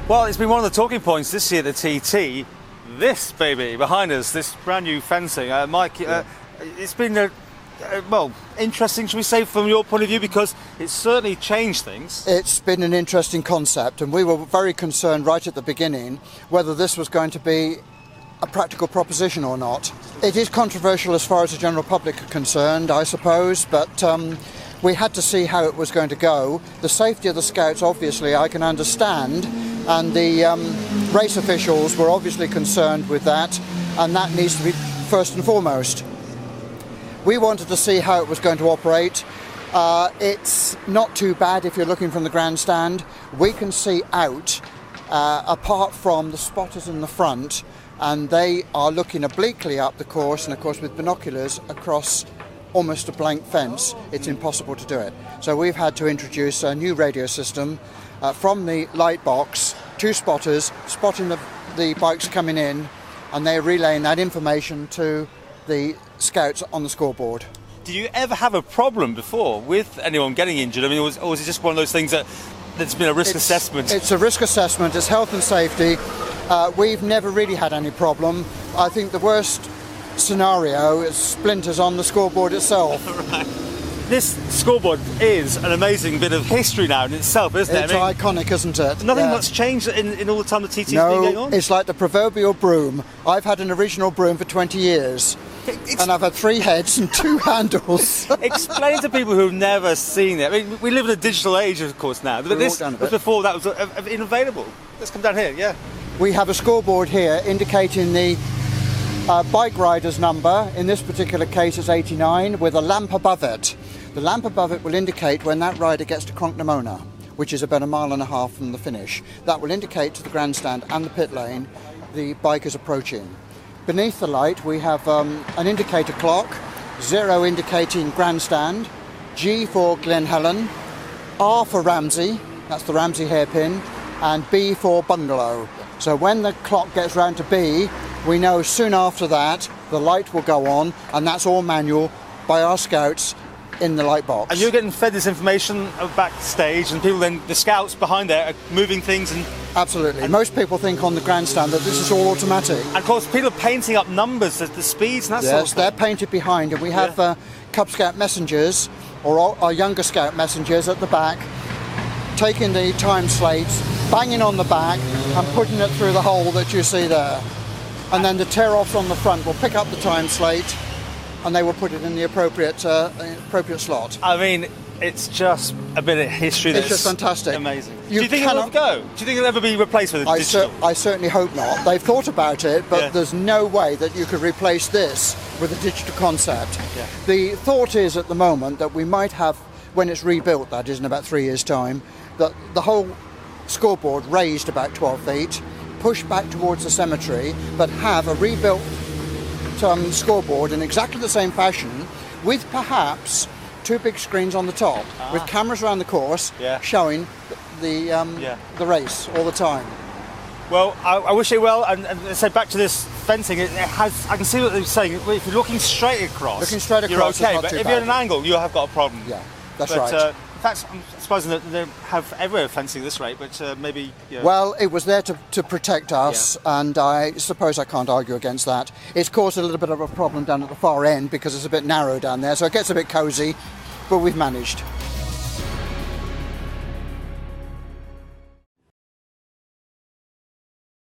Well, it's been one of the talking points this year at the TT. This baby behind us, this brand new fencing, Mike. It's been well, interesting, should we say, from your point of view, because it's certainly changed things. It's been an interesting concept, and we were very concerned right at the beginning whether this was going to be a practical proposition or not. It is controversial as far as the general public are concerned, I suppose, but we had to see how it was going to go. The safety of the Scouts, obviously, I can understand, and the race officials were obviously concerned with that, and that needs to be first and foremost. We wanted to see how it was going to operate. It's not too bad if you're looking from the grandstand. We can see out, apart from the spotters in the front, and they are looking obliquely up the course, and of course with binoculars across almost a blank fence, it's impossible to do it. So we've had to introduce a new radio system from the light box, 2 spotters spotting the bikes coming in, and they're relaying that information to the Scouts on the scoreboard. Did you ever have a problem before with anyone getting injured? I mean, or was it just one of those things that's been a risk assessment? It's a risk assessment, it's health and safety. We've never really had any problem. I think the worst scenario is splinters on the scoreboard itself. Right. This scoreboard is an amazing bit of history now in itself, isn't it? It's iconic, isn't it? Nothing much changed in all the time the TT's been going on? No, it's like the proverbial broom. I've had an original broom for 20 years. And I've had 3 heads and 2 handles. Explain to people who've never seen it. I mean, we live in a digital age, of course, now. But this was before that was unavailable. Let's come down here, yeah. We have a scoreboard here indicating the bike rider's number. In this particular case, it's 89, with a lamp above it. The lamp above it will indicate when that rider gets to Cronknamona, which is about 1.5 miles from the finish. That will indicate to the grandstand and the pit lane the bike is approaching. Beneath the light we have an indicator clock, 0 indicating grandstand, G for Glen Helen, R for Ramsey, that's the Ramsey hairpin, and B for bungalow. So when the clock gets round to B, we know soon after that the light will go on, and that's all manual by our Scouts in the light box. And you're getting fed this information backstage, and people then, the Scouts behind there are moving things and... Absolutely. And most people think on the grandstand that this is all automatic. And of course people are painting up numbers, the speeds and that sort of thing. Yes, they're painted behind, and we have Cub Scout messengers, or our younger Scout messengers at the back, taking the time slates, banging on the back and putting it through the hole that you see there. And then the tear-offs on the front will pick up the time slate, and they will put it in the appropriate slot. I mean, it's just a bit of history that's... It's just fantastic. Amazing. Do you think it'll go? Do you think it'll ever be replaced with a digital? I certainly hope not. They've thought about it, but there's no way that you could replace this with a digital concept. Yeah. The thought is at the moment that we might have, when it's rebuilt, that is in about 3 years' time, that the whole scoreboard raised about 12 feet, pushed back towards the cemetery, but have a rebuilt scoreboard in exactly the same fashion, with perhaps 2 big screens on the top, with cameras around the course showing the race all the time. Well, I wish you well, and so back to this fencing. It has. I can see what they're saying. If you're looking straight across, you're okay. But if you're at an angle, you have got a problem. Yeah, that's right. In fact, I'm supposing that they have everywhere fencing this rate, but maybe... Well, it was there to protect us, and I suppose I can't argue against that. It's caused a little bit of a problem down at the far end because it's a bit narrow down there, so it gets a bit cosy, but we've managed.